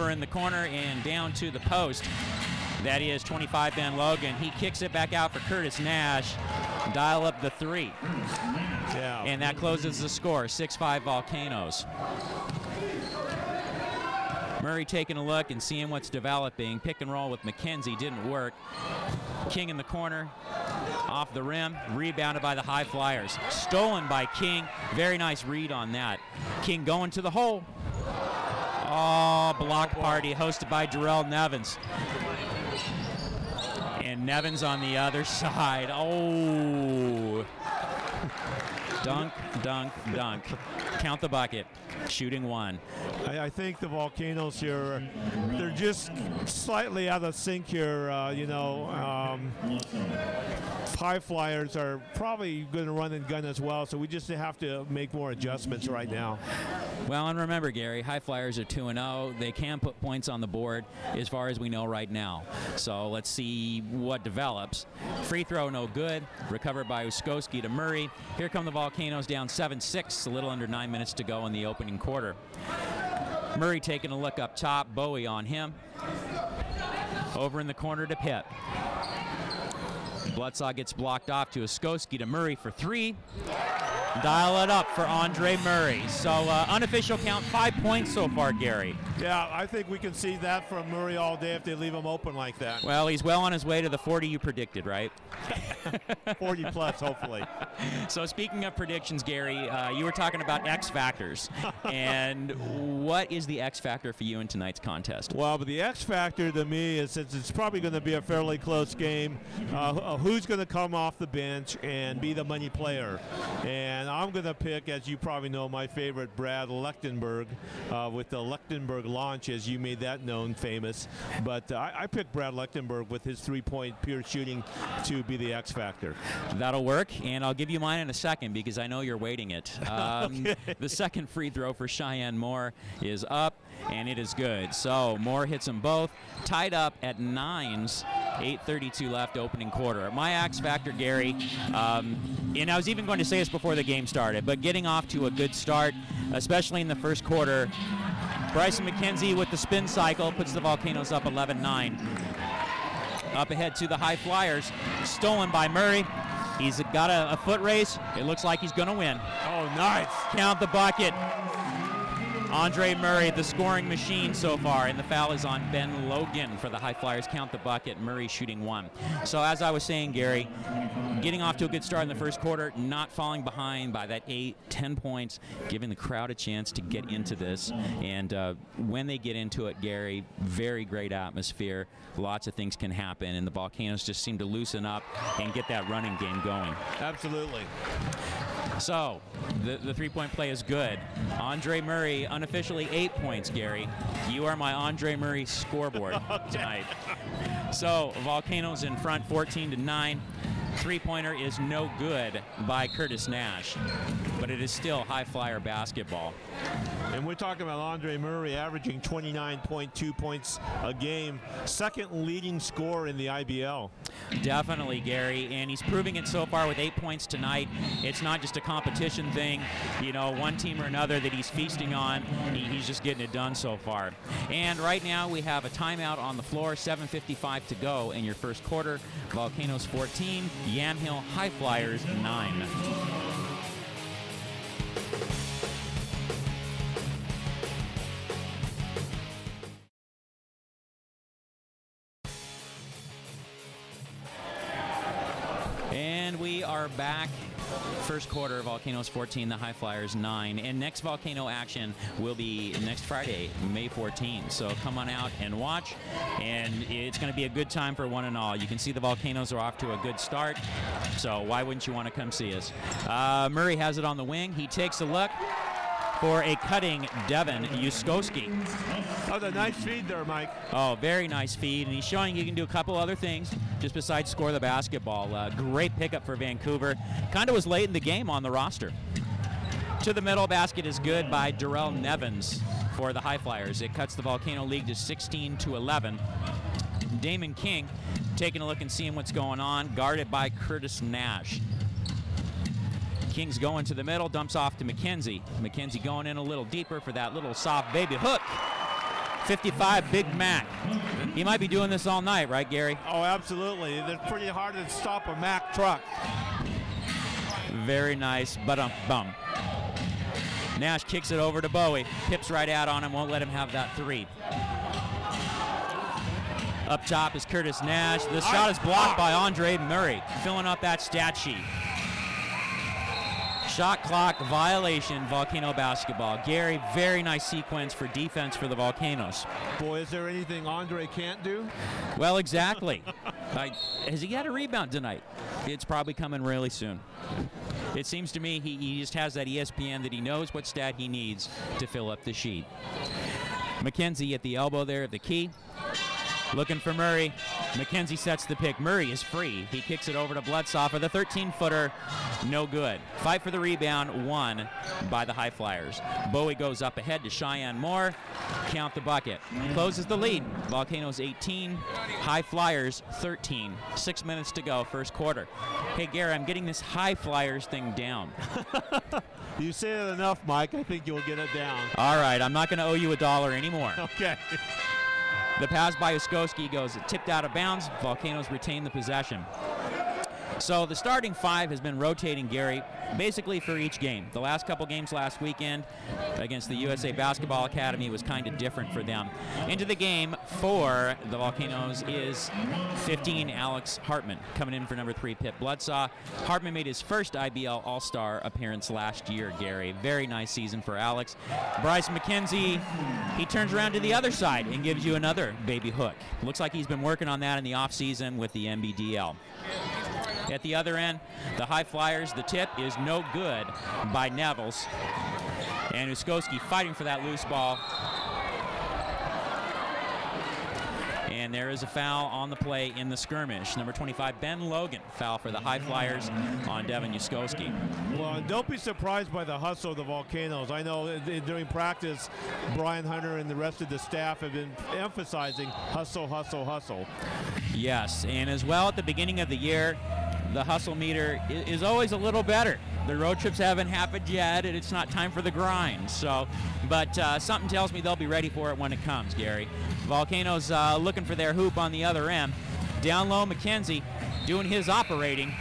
Over in the corner and down to the post. That is 25 Ben Logan. He kicks it back out for Curtis Nash. Dial up the 3. Yeah. And that closes the score, 6-5 Volcanoes. Murray taking a look and seeing what's developing. Pick and roll with McKenzie didn't work. King in the corner, off the rim, rebounded by the High Flyers. Stolen by King. Very nice read on that. King going to the hole. Oh, block party hosted by Darrell Nevins. And Nevins on the other side. Oh. Dunk, dunk, dunk. Count the bucket. Shooting 1. I think the Volcanoes here, they're just slightly out of sync here. High Flyers are probably going to run and gun as well, so we just have to make more adjustments right now. Well, and remember, Gary, High Flyers are 2-0. They can put points on the board as far as we know right now. So let's see what develops. Free throw, no good. Recovered by Uskowski to Murray. Here come the Volcanoes down 7-6, a little under 9 minutes to go in the opening quarter. Murray taking a look up top. Bowie on him. Over in the corner to Pitt. Bledsaw gets blocked off to Uskowski to Murray for 3. Dial it up for Andre Murray. So unofficial count, 5 points so far, Gary. Yeah, I think we can see that from Murray all day if they leave him open like that. Well, he's well on his way to the 40 you predicted, right? 40 plus, hopefully. So speaking of predictions, Gary, you were talking about X factors. And what is the X factor for you in tonight's contest? Well, but the X factor to me is, since it's probably going to be a fairly close game, who's going to come off the bench and be the money player. And I'm going to pick, as you probably know, my favorite, Brad Lechtenberg, with the Lechtenberg launch, as you made that known famous. But I picked Brad Lechtenberg with his three-point pure shooting to be the X factor. That'll work, and I'll give you mine in a second because I know you're waiting it. Okay. The second free throw for Cheyenne Moore is up, and it is good. So Moore hits them both, tied up at 9s. 8:32 left, opening quarter. My X factor, Gary, and I was even going to say this before the game started, but getting off to a good start, especially in the first quarter. Bryson McKenzie with the spin cycle puts the Volcanoes up 11-9. Up ahead to the High Flyers, stolen by Murray. He's got a foot race. It looks like he's going to win. Oh, nice. Count the bucket. Andre Murray, the scoring machine so far, and the foul is on Ben Logan for the High Flyers. Count the bucket. Murray shooting 1. So as I was saying, Gary, getting off to a good start in the first quarter, not falling behind by that 8-10 points, giving the crowd a chance to get into this. And when they get into it, Gary, very great atmosphere. Lots of things can happen, and the Volcanoes just seem to loosen up and get that running game going. Absolutely. So the three-point play is good. Andre Murray, unofficially 8 points, Gary. You are my Andre Murray scoreboard tonight. So Volcanoes in front 14-9. Three-pointer is no good by Curtis Nash, but it is still High Flyer basketball. And we're talking about Andre Murray averaging 29.2 points a game, second leading scorer in the IBL. Definitely, Gary, and he's proving it so far with 8 points tonight. It's not just a competition thing, you know, one team or another that he's feasting on. He's just getting it done so far. And right now we have a timeout on the floor, 7:55 to go in your first quarter. Volcanoes 14, Yamhill High Flyers 9. And we are back. First quarter, Volcanoes 14, the High Flyers 9. And next Volcano action will be next Friday, May 14. So come on out and watch. And it's going to be a good time for one and all. You can see the Volcanoes are off to a good start. So why wouldn't you want to come see us? Murray has it on the wing. He takes a look for a cutting Devin Uskowski. Oh, the nice feed there, Mike. Oh, very nice feed, and he's showing he can do a couple other things just besides score the basketball. Great pickup for Vancouver. Kind of was late in the game on the roster. To the middle, basket is good by Darrell Nevins for the High Flyers. It cuts the Volcano lead to 16-11. Damon King taking a look and seeing what's going on, guarded by Curtis Nash. King's going to the middle, dumps off to McKenzie. McKenzie going in a little deeper for that little soft baby hook 55, Big Mac. He might be doing this all night, right, Gary? Oh, absolutely. It's pretty hard to stop a Mack truck. Very nice, bum. Nash kicks it over to Bowie. Pips right out on him, won't let him have that 3. Up top is Curtis Nash. The shot is blocked by Andre Murray, filling up that stat sheet. Shot clock violation, Volcano basketball. Gary, very nice sequence for defense for the Volcanoes. Boy, is there anything Andre can't do? Well, exactly. Has he had a rebound tonight? It's probably coming really soon. It seems to me he just has that ESPN that he knows what stat he needs to fill up the sheet. McKenzie at the elbow there at the key. Looking for Murray. McKenzie sets the pick. Murray is free. He kicks it over to Bledsoe for the 13-footer. No good. Fight for the rebound, won by the High Flyers. Bowie goes up ahead to Cheyenne Moore. Count the bucket. Closes the lead. Volcanoes 18, High Flyers 13. 6 minutes to go, first quarter. Hey, Gary, I'm getting this High Flyers thing down. You say it enough, Mike. I think you'll get it down. All right, I'm not going to owe you $1 anymore. Okay. The pass by Uskowski goes tipped out of bounds. Volcanoes retain the possession. So the starting 5 has been rotating, Gary, basically for each game. The last couple games last weekend against the USA Basketball Academy was kind of different for them. Into the game for the Volcanoes is 15, Alex Hartman, coming in for number 3, Pip Bledsoe. Hartman made his first IBL All-Star appearance last year, Gary. Very nice season for Alex. Bryce McKenzie, he turns around to the other side and gives you another baby hook. Looks like he's been working on that in the offseason with the NBDL. At the other end, the High Flyers, the tip is no good by Nevels. And Uskowski fighting for that loose ball. And there is a foul on the play in the skirmish. Number 25, Ben Logan, foul for the High Flyers on Devin Uskowski. Well, don't be surprised by the hustle of the Volcanoes. I know during practice, Brian Hunter and the rest of the staff have been emphasizing hustle, hustle, hustle. Yes, and as well at the beginning of the year, the hustle meter is always a little better. The road trips haven't happened yet, and it's not time for the grind. So, but something tells me they'll be ready for it when it comes, Gary. Volcanoes looking for their hoop on the other end. Down low, McKenzie doing his operating.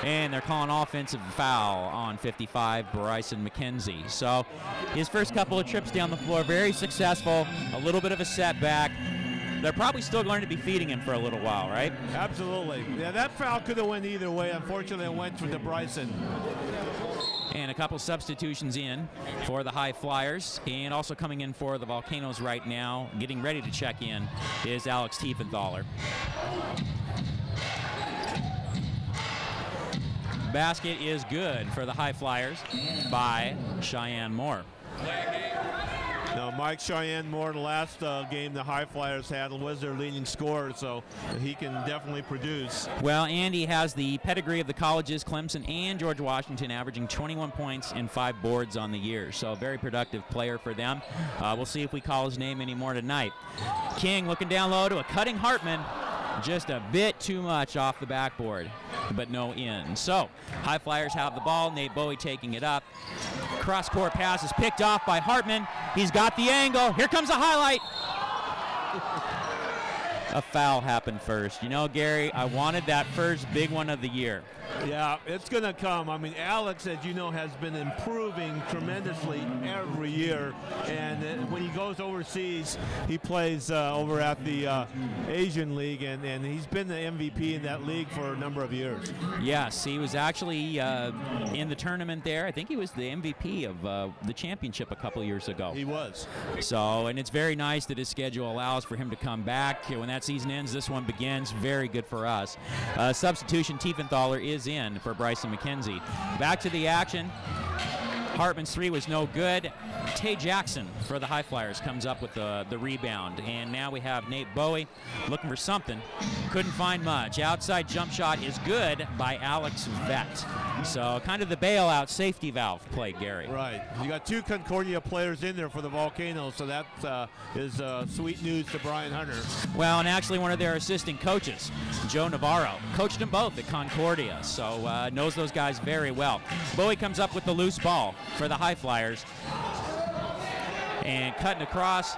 And they're calling offensive foul on 55, Bryson McKenzie. So his first couple of trips down the floor, very successful, a little bit of a setback. They're probably still going to be feeding him for a little while, right? Absolutely. Yeah, that foul could have went either way. Unfortunately, it went to Bryson. And a couple substitutions in for the High Flyers. And also coming in for the Volcanoes right now, getting ready to check in, is Alex Tiefenthaler. Basket is good for the High Flyers by Cheyenne Moore. Now, Mike, Cheyenne Moore, the last game the High Flyers had was their leading scorer, so he can definitely produce. Well, and he has the pedigree of the colleges, Clemson and George Washington, averaging 21 points and 5 boards on the year. So a very productive player for them. We'll see if we call his name anymore tonight. King looking down low to a cutting Hartman. Just a bit too much off the backboard, but no in. So High Flyers have the ball. Nate Bowie taking it up. Cross-court pass is picked off by Hartman. He's got the angle. Here comes a highlight. A foul happened first. You know, Gary, I wanted that first big one of the year. Yeah, it's going to come. I mean, Alex, as you know, has been improving tremendously every year. And when he goes overseas, he plays over at the Asian League, and he's been the MVP in that league for a number of years. Yes, he was actually in the tournament there. I think he was the MVP of the championship a couple years ago. He was. So, and it's very nice that his schedule allows for him to come back. When that season ends, this one begins. Very good for us. Substitution, Tiefenthaler is in for Bryson McKenzie. Back to the action. Hartman's 3 was no good. Tay Jackson for the High Flyers comes up with the rebound. And now we have Nate Bowie looking for something. Couldn't find much. Outside jump shot is good by Alex Vett. So kind of the bailout safety valve play, Gary. Right. You got 2 Concordia players in there for the Volcanoes, so that is sweet news to Brian Hunter. Well, and actually one of their assistant coaches, Joe Navarro, coached them both at Concordia, so knows those guys very well. Bowie comes up with the loose ball for the High Flyers. and cutting across.